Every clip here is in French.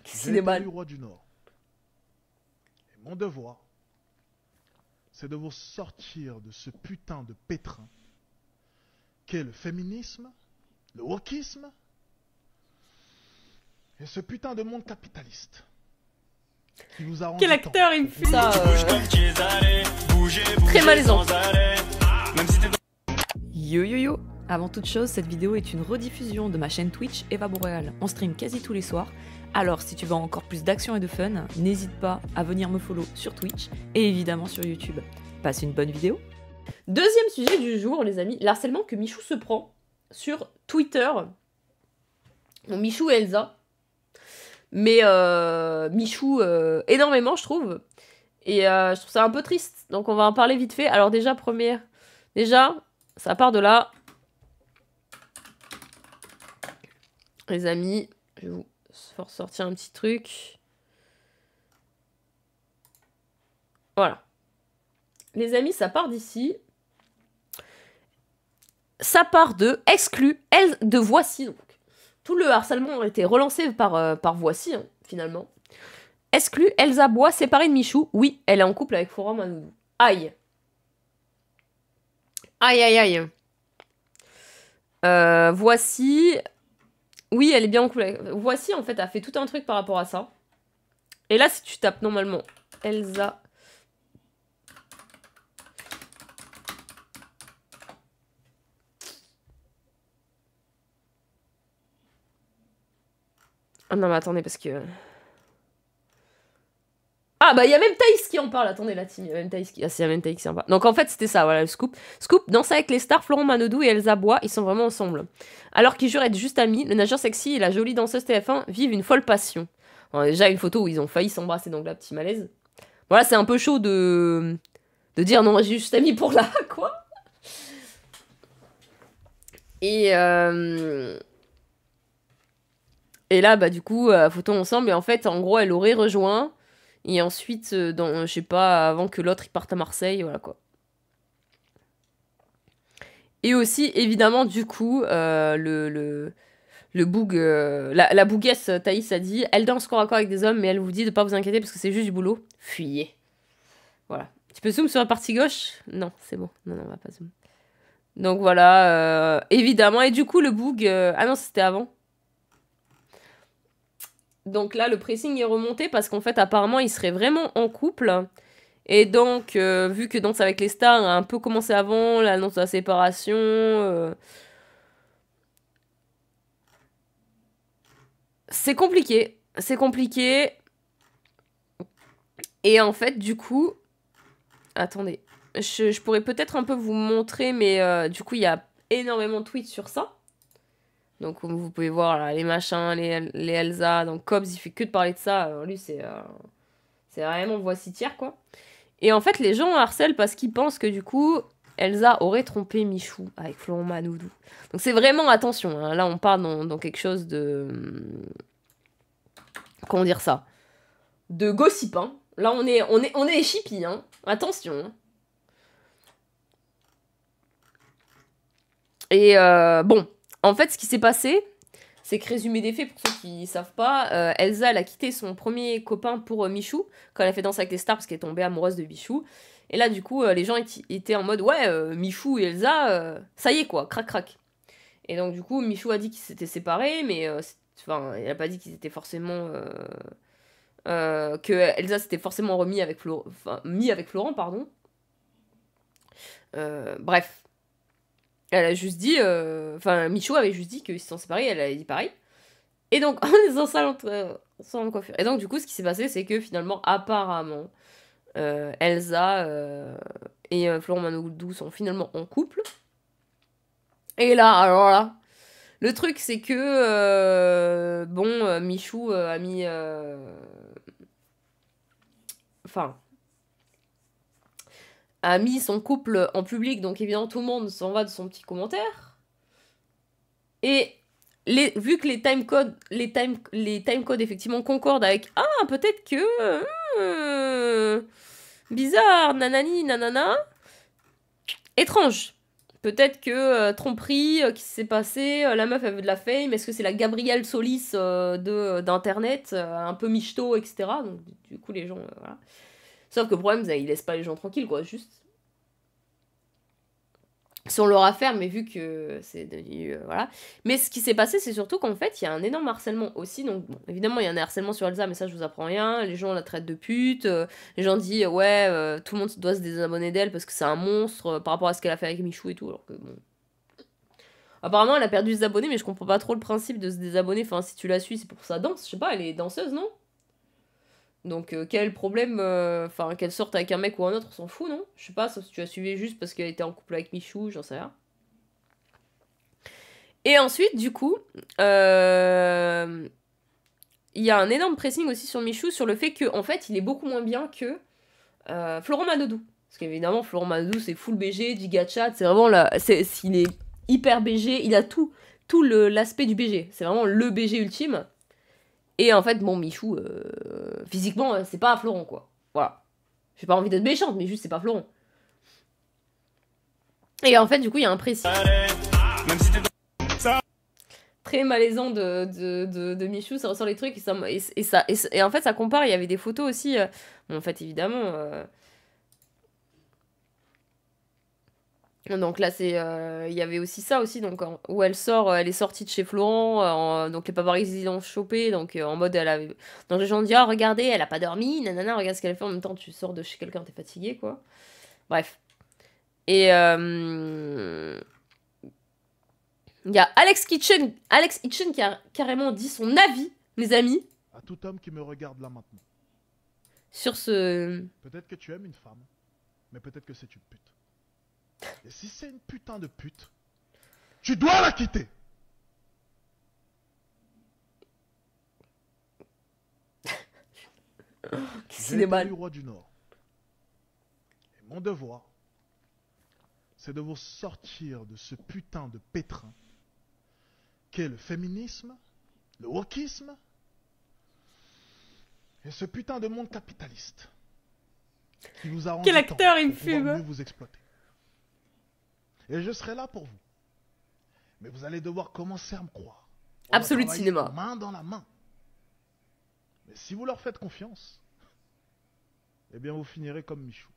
J'ai été élu roi du Nord. Et mon devoir, c'est de vous sortir de ce putain de pétrin qu'est le féminisme, le wokisme et ce putain de monde capitaliste qui vous a rendu Quel acteur il me fait ça très malaisant. Yo yo yo. Avant toute chose, cette vidéo est une rediffusion de ma chaîne Twitch Eva Boréal. On stream quasi tous les soirs. Alors si tu veux encore plus d'action et de fun, n'hésite pas à venir me follow sur Twitch et évidemment sur YouTube. Passe une bonne vidéo. Deuxième sujet du jour, les amis, l'harcèlement que Michou se prend sur Twitter. Bon, Michou et Elsa. Mais Michou énormément, je trouve. Et je trouve ça un peu triste. Donc on va en parler vite fait. Alors déjà, ça part de là. Les amis, je vais vous sortir un petit truc. Voilà. Les amis, ça part d'ici. Ça part de exclu, de Voici. Donc. Tout le harcèlement a été relancé par Voici, hein, finalement. Exclu, Elsa Bois, séparée de Michou. Oui, elle est en couple avec Florent Manoudou. Aïe. Aïe, aïe, aïe. Voici... Oui, elle est bien en couple avec... Voici, en fait, a fait tout un truc par rapport à ça. Et là, si tu tapes normalement Elsa... Ah non, mais attendez, parce que... Ah, bah, il y a même Thaïs qui en parle. Attendez, la team, il y a même Thaïs qui... Ah, c'est, il y a même Thaïs qui en parle. Donc, en fait, c'était ça, voilà, le scoop. Scoop, danse avec les stars, Florent Manodou et Elsa Bois, ils sont vraiment ensemble. Alors qu'ils jurent être juste amis, le nageur sexy et la jolie danseuse TF1 vivent une folle passion. Bon, déjà, une photo où ils ont failli s'embrasser, donc là, petit malaise. Voilà, c'est un peu chaud de dire, non, j'ai juste amis pour là, quoi. Et là, bah, du coup, photo ensemble, et en fait, en gros, elle aurait rejoint... Et ensuite, je sais pas, avant que l'autre il parte à Marseille, voilà quoi. Et aussi, évidemment, du coup, le boug, la bouguesse Thaïs a dit, elle danse corps à corps avec des hommes, mais elle vous dit de pas vous inquiéter parce que c'est juste du boulot. Fuyez. Voilà. Tu peux zoom sur la partie gauche? Non, c'est bon. Non, on va pas zoom. Donc voilà, évidemment. Et du coup, le boug... Ah non, c'était avant. Donc là, le pressing est remonté parce qu'en fait, apparemment, ils seraient vraiment en couple. Et donc, vu que Danse avec les stars a un peu commencé avant, l'annonce de la séparation... C'est compliqué. C'est compliqué. Et en fait, du coup... Attendez. Je pourrais peut-être un peu vous montrer, mais du coup, il y a énormément de tweets sur ça. Donc, comme vous pouvez voir, là, les machins, les Elsa. Donc, Cobbs, il fait que de parler de ça. Alors, lui, c'est vraiment Voici tiers, quoi. Et en fait, les gens harcèlent parce qu'ils pensent que, du coup, Elsa aurait trompé Michou avec Florent Manoudou. Donc, c'est vraiment, attention, hein, là, on part dans quelque chose de... Comment dire ça? De gossip, hein. Là, on est chippy, hein. Attention, hein. Et bon... En fait, ce qui s'est passé, c'est que résumé des faits, pour ceux qui ne savent pas, Elsa, elle a quitté son premier copain pour Michou, quand elle a fait Danse avec les stars, parce qu'elle est tombée amoureuse de Michou. Et là, du coup, les gens étaient en mode, ouais, Michou et Elsa, ça y est, quoi, crac, crac. Et donc, du coup, Michou a dit qu'ils s'étaient séparés, mais, enfin, il a pas dit qu'ils étaient forcément... que Elsa s'était forcément mis avec Florent, pardon. Bref. Elle a juste dit... Enfin, Michou avait juste dit qu'ils se sont séparés, elle avait dit pareil. Et donc, en faisant ça sans coiffure. Et donc, du coup, ce qui s'est passé, c'est que finalement, apparemment, Elsa et Florent Manoudou sont finalement en couple. Et là, alors là, le truc, c'est que... bon, Michou a mis... Enfin... a mis son couple en public, donc évidemment tout le monde s'en va de son petit commentaire. Et vu que les timecodes effectivement concordent avec « Ah, peut-être que... bizarre, nanani, nanana. » Étrange. Peut-être que tromperie qui s'est passé, la meuf elle veut de la fame, est-ce que c'est la Gabrielle Solis d'internet, un peu michto, etc. Donc du coup les gens, voilà. Sauf que le problème, ils laissent pas les gens tranquilles, quoi, juste. Sur leur affaire, mais vu que c'est devenu... voilà. Mais ce qui s'est passé, c'est surtout qu'en fait, il y a un énorme harcèlement aussi. Donc, bon, évidemment, il y a un harcèlement sur Elsa, mais ça, je vous apprends rien. Les gens la traitent de pute. Les gens disent, ouais, tout le monde doit se désabonner d'elle parce que c'est un monstre par rapport à ce qu'elle a fait avec Michou et tout. Alors que, bon... Apparemment, elle a perdu ses abonnés, mais je comprends pas trop le principe de se désabonner. Enfin, si tu la suis, c'est pour sa danse. Je sais pas, elle est danseuse, non? Donc, quel problème, enfin, qu'elle sorte avec un mec ou un autre, on s'en fout, non? Je sais pas, sauf si tu as suivi juste parce qu'elle était en couple avec Michou, j'en sais rien. Et ensuite, du coup, il y a un énorme pressing aussi sur Michou sur le fait qu'en fait, il est beaucoup moins bien que Florent Manodou. Parce qu'évidemment, Florent Manodou, c'est full BG, giga chat, c'est vraiment là, il est hyper BG, il a tout l'aspect du BG. C'est vraiment le BG ultime. Et en fait, bon, Michou, physiquement, c'est pas Florent, quoi. Voilà. J'ai pas envie d'être méchante, mais juste, c'est pas Florent. Et en fait, du coup, il y a un précis très malaisant de Michou, ça ressort les trucs, et en fait, ça compare, il y avait des photos aussi. Bon, en fait, évidemment... Donc là, il y avait aussi ça aussi, donc où elle sort, elle est sortie de chez Florent, donc les paparazzis l'ont chopé, donc en mode elle avait, donc les gens disent ah regardez, elle a pas dormi, nanana, regarde ce qu'elle fait en même temps, tu sors de chez quelqu'un, t'es fatigué quoi. Bref. Et il y a Alex Hitchen qui a carrément dit son avis, les amis. À tout homme qui me regarde là maintenant. Sur ce. Peut-être que tu aimes une femme, mais peut-être que c'est une pute. Et si c'est une putain de pute, tu dois la quitter. J'ai été élu roi du Nord. Et mon devoir, c'est de vous sortir de ce putain de pétrin qu'est le féminisme, le wokisme et ce putain de monde capitaliste qui vous a rendu quel acteur il fume, mieux vous exploiter. Et je serai là pour vous. Mais vous allez devoir commencer à me croire. Absolute cinéma. Main dans la main. Mais si vous leur faites confiance, eh bien vous finirez comme Michou.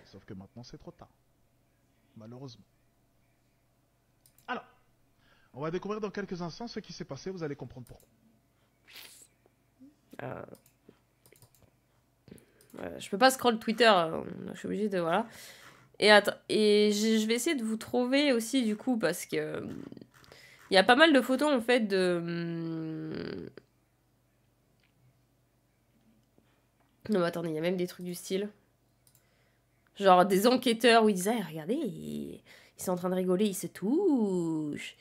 Sauf que maintenant c'est trop tard. Malheureusement. Alors, on va découvrir dans quelques instants ce qui s'est passé, vous allez comprendre pourquoi. Je peux pas scroll Twitter, je suis obligée de... Voilà. Et attends, et je vais essayer de vous trouver aussi du coup, parce que... Il y a pas mal de photos en fait de... Non mais attendez, il y a même des trucs du style. Genre des enquêteurs où ils disaient, regardez, ils sont en train de rigoler, ils se touchent.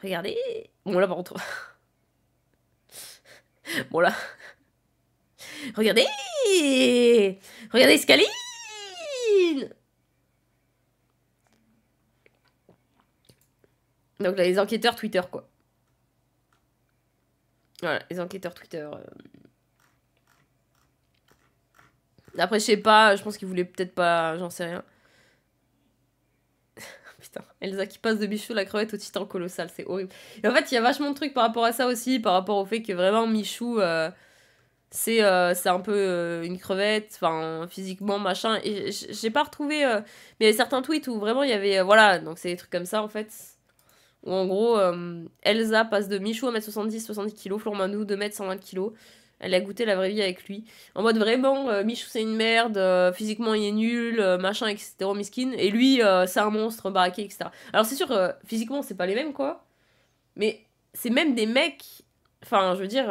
Regardez. Bon là par contre... Bon là... Regardez. Regardez Scaline. Donc là, les enquêteurs Twitter, quoi. Voilà, les enquêteurs Twitter. Après, je sais pas, je pense qu'ils voulaient peut-être pas, j'en sais rien. Putain, Elsa qui passe de Michou la crevette au titan colossal, c'est horrible. Et en fait, il y a vachement de trucs par rapport à ça aussi, par rapport au fait que vraiment Michou, c'est un peu une crevette, enfin, physiquement, machin. Et j'ai pas retrouvé... mais il y avait certains tweets où vraiment il y avait... voilà, donc c'est des trucs comme ça, en fait. Où en gros, Elsa passe de Michou à 1m70, 70 kg, Florent Manodou 2m, 120 kg. Elle a goûté la vraie vie avec lui. En mode vraiment, Michou c'est une merde, physiquement il est nul, machin, etc. Miskin. Et lui, c'est un monstre baraqué, etc. Alors c'est sûr, physiquement c'est pas les mêmes, quoi. Mais c'est même des mecs... Enfin, je veux dire...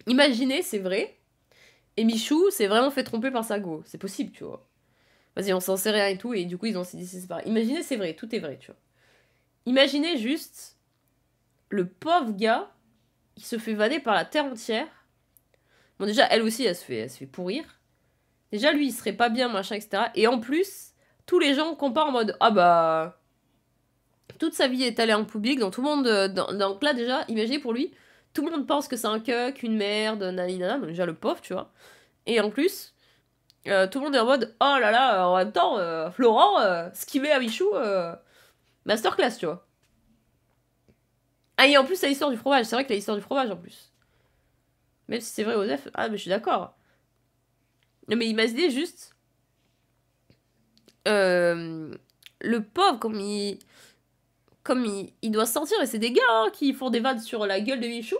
imaginez, c'est vrai. Et Michou s'est vraiment fait tromper par sa go. C'est possible, tu vois. Vas-y, on s'en sait rien et tout. Et du coup, ils ont dit c'est pareil. Imaginez, c'est vrai, tout est vrai, tu vois. Imaginez juste le pauvre gars qui se fait vanner par la terre entière. Bon, déjà, elle aussi, elle se fait pourrir. Déjà, lui, il serait pas bien, machin, etc. Et en plus, tous les gens comparent en mode ah bah. Toute sa vie est allée en public, donc tout le monde. Donc là, déjà, imaginez pour lui, tout le monde pense que c'est un cuck, une merde, naninana. Donc déjà, le pauvre, tu vois. Et en plus, tout le monde est en mode oh là là, en même temps, Florent, ce qu'il met à Michou, masterclass, tu vois. Ah, et en plus, c'est l'histoire du fromage. C'est vrai que l'histoire du fromage en plus. Même si c'est vrai, Osef, ah, mais je suis d'accord. Non, mais imaginez juste. Le pauvre, il doit sortir, et c'est des gars hein, qui font des vannes sur la gueule de Michou.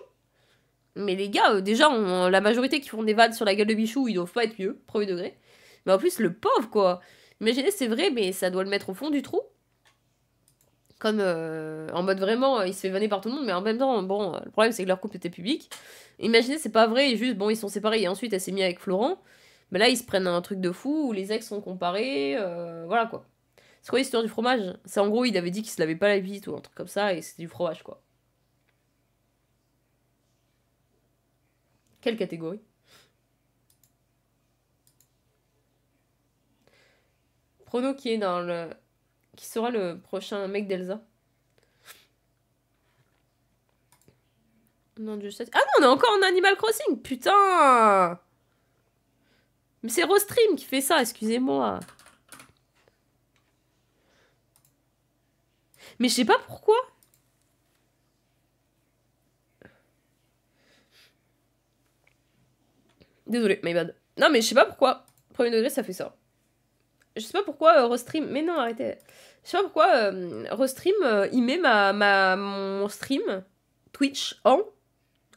Mais les gars, déjà, la majorité qui font des vannes sur la gueule de Michou, ils doivent pas être mieux, premier degré. Mais en plus, le pauvre, quoi. Imaginez, c'est vrai, mais ça doit le mettre au fond du trou. Comme en mode vraiment, il se fait vanner par tout le monde, mais en même temps, bon, le problème c'est que leur couple était public. Imaginez, c'est pas vrai, et juste, bon, ils sont séparés, et ensuite elle s'est mise avec Florent. Mais là, ils se prennent un truc de fou où les ex sont comparés, voilà quoi. C'est quoi l'histoire du fromage? C'est en gros, il avait dit qu'il se lavait pas la bite ou un truc comme ça, et c'était du fromage quoi. Quelle catégorie? Prono qui est dans le. Qui sera le prochain mec d'Elsa? Non, je sais. Ah non, on est encore en Animal Crossing, putain! Mais c'est Rostream qui fait ça, excusez-moi. Mais je sais pas pourquoi. Désolé, my bad. Non, mais je sais pas pourquoi. Premier degré, ça fait ça. Je sais pas pourquoi Rostream. Mais non, arrêtez. Je sais pas pourquoi Rostream, il met mon stream Twitch en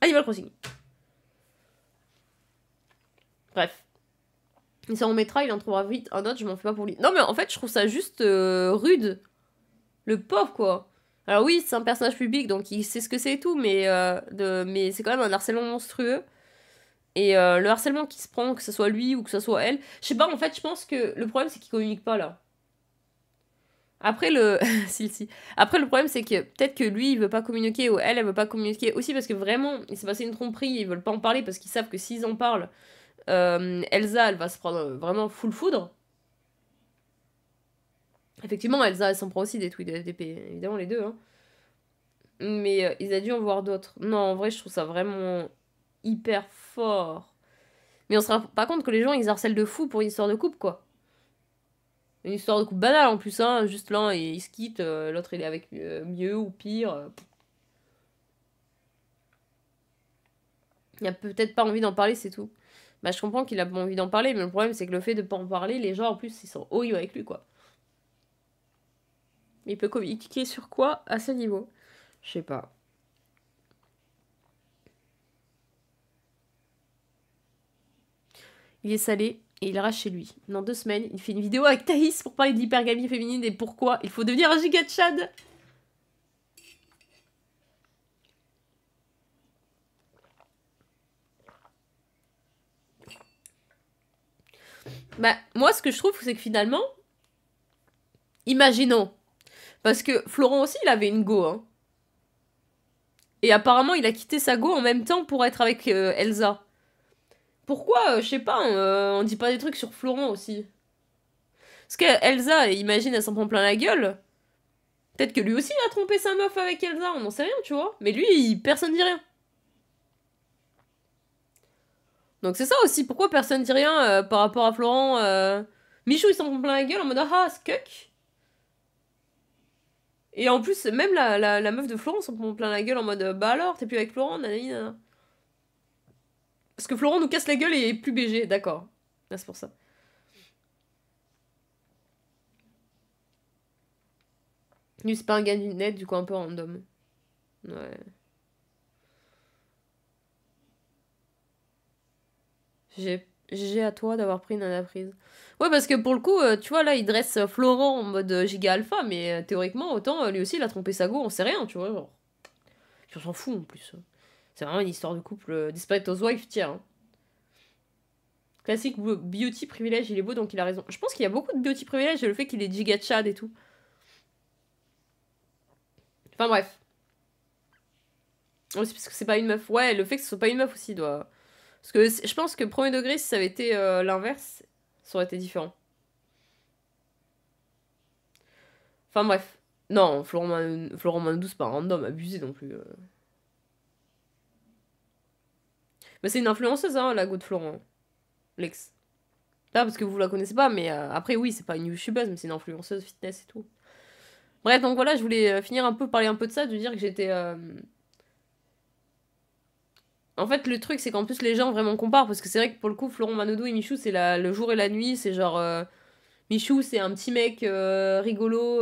Animal Crossing. Bref. Il s'en remettra, il en trouvera vite un autre, je m'en fais pas pour lui. Non, mais en fait, je trouve ça juste rude. Le pauvre, quoi. Alors oui, c'est un personnage public, donc il sait ce que c'est et tout, mais c'est quand même un harcèlement monstrueux. Et le harcèlement qui se prend, que ce soit lui ou que ce soit elle, je sais pas, en fait, je pense que le problème, c'est qu'il communique pas, là. Après, si. Après, le problème, c'est que peut-être que lui, il veut pas communiquer, ou elle veut pas communiquer. Aussi parce que vraiment, il s'est passé une tromperie, ils veulent pas en parler parce qu'ils savent que s'ils en parlent, Elsa, elle va se prendre vraiment full foudre. Effectivement, Elsa, elle s'en prend aussi des tweets de FDP, évidemment, les deux, hein. Mais ils a dû en voir d'autres. Non, en vrai, je trouve ça vraiment hyper fort. Mais on se rend pas compte que les gens, ils harcèlent de fou pour une histoire de couple, quoi. Une histoire de couple banale en plus, hein. Juste l'un, il se quitte, l'autre, il est avec mieux ou pire. Il a peut-être pas envie d'en parler, c'est tout. Bah, je comprends qu'il a pas envie d'en parler, mais le problème, c'est que le fait de pas en parler, les gens, en plus, ils sont horribles avec lui, quoi. Il peut communiquer sur quoi à ce niveau? Je sais pas. Il est salé et il rage chez lui. Dans 2 semaines, il fait une vidéo avec Thaïs pour parler de l'hypergamie féminine et pourquoi il faut devenir un giga Chad. Bah, moi, ce que je trouve, c'est que finalement, imaginons. Parce que Florent aussi, il avait une go, hein. Et apparemment, il a quitté sa go en même temps pour être avec Elsa. Pourquoi, je sais pas, on dit pas des trucs sur Florent aussi? Parce que Elsa, imagine, elle s'en prend plein la gueule. Peut-être que lui aussi, il a trompé sa meuf avec Elsa, on n'en sait rien, tu vois. Mais lui, personne dit rien. Donc c'est ça aussi, pourquoi personne dit rien par rapport à Florent Michou, il s'en prend plein la gueule en mode ah, skuck. Et en plus, même la meuf de Florent s'en prend plein la gueule en mode bah alors, t'es plus avec Florent, nanani, nanana. Parce que Florent nous casse la gueule et est plus BG, d'accord. Ah, c'est pour ça. Lui, c'est pas un gars du net, du coup un peu random. Ouais. GG à toi d'avoir pris une nana prise. Ouais, parce que pour le coup, tu vois, là, il dresse Florent en mode giga alpha, mais théoriquement, autant lui aussi, il a trompé sa go, on sait rien, tu vois, genre. Puis on s'en fout en plus. C'est vraiment une histoire de couple. Desperate Housewives, tiens. Hein. Classique beauty privilège, il est beau donc il a raison. Je pense qu'il y a beaucoup de beauty privilège et le fait qu'il est giga chad et tout. Enfin bref. Aussi parce que c'est pas une meuf. Ouais, le fait que ce soit pas une meuf aussi doit. Parce que je pense que premier degré, si ça avait été l'inverse, ça aurait été différent. Enfin bref. Non, Florent Mandou, c'est pas un random, abusé non plus. Mais c'est une influenceuse, hein, la go de Florent. Lex. Là, parce que vous la connaissez pas, mais après, oui, c'est pas une youtubeuse, mais c'est une influenceuse fitness et tout. Bref, donc voilà, je voulais finir un peu, parler un peu de ça, de dire que j'étais... En fait, le truc, c'est qu'en plus, les gens vraiment comparent, parce que c'est vrai que pour le coup, Florent Manodou et Michou, c'est le jour et la nuit, c'est genre... Michou, c'est un petit mec rigolo,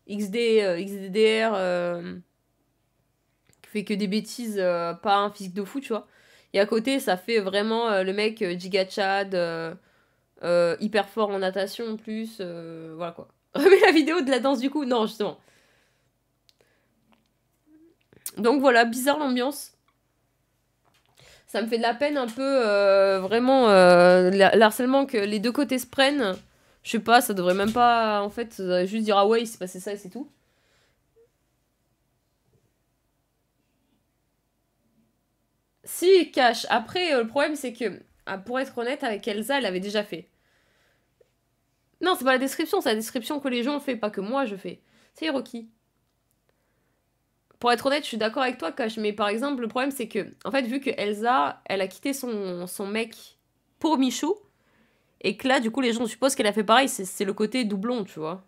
XDDR, qui fait que des bêtises, pas un physique de fou, tu vois. Et à côté, ça fait vraiment le mec giga Chad, hyper fort en natation en plus, voilà quoi. Remets la vidéo de la danse du coup. Non, justement. Donc voilà, bizarre l'ambiance. Ça me fait de la peine un peu, vraiment, l'harcèlement que les deux côtés se prennent. Je sais pas, ça devrait même pas, en fait, ça devrait juste dire ah ouais, il s'est passé ça et c'est tout. Si, cache. Après, le problème c'est que, pour être honnête, avec Elsa, elle avait déjà fait. Non, c'est pas la description, c'est la description que les gens ont fait, pas que moi je fais. C'est Rocky. Pour être honnête, je suis d'accord avec toi, Cash, mais par exemple, le problème c'est que, en fait, vu que Elsa, elle a quitté son mec pour Michou, et que là, du coup, les gens supposent qu'elle a fait pareil, c'est le côté doublon, tu vois.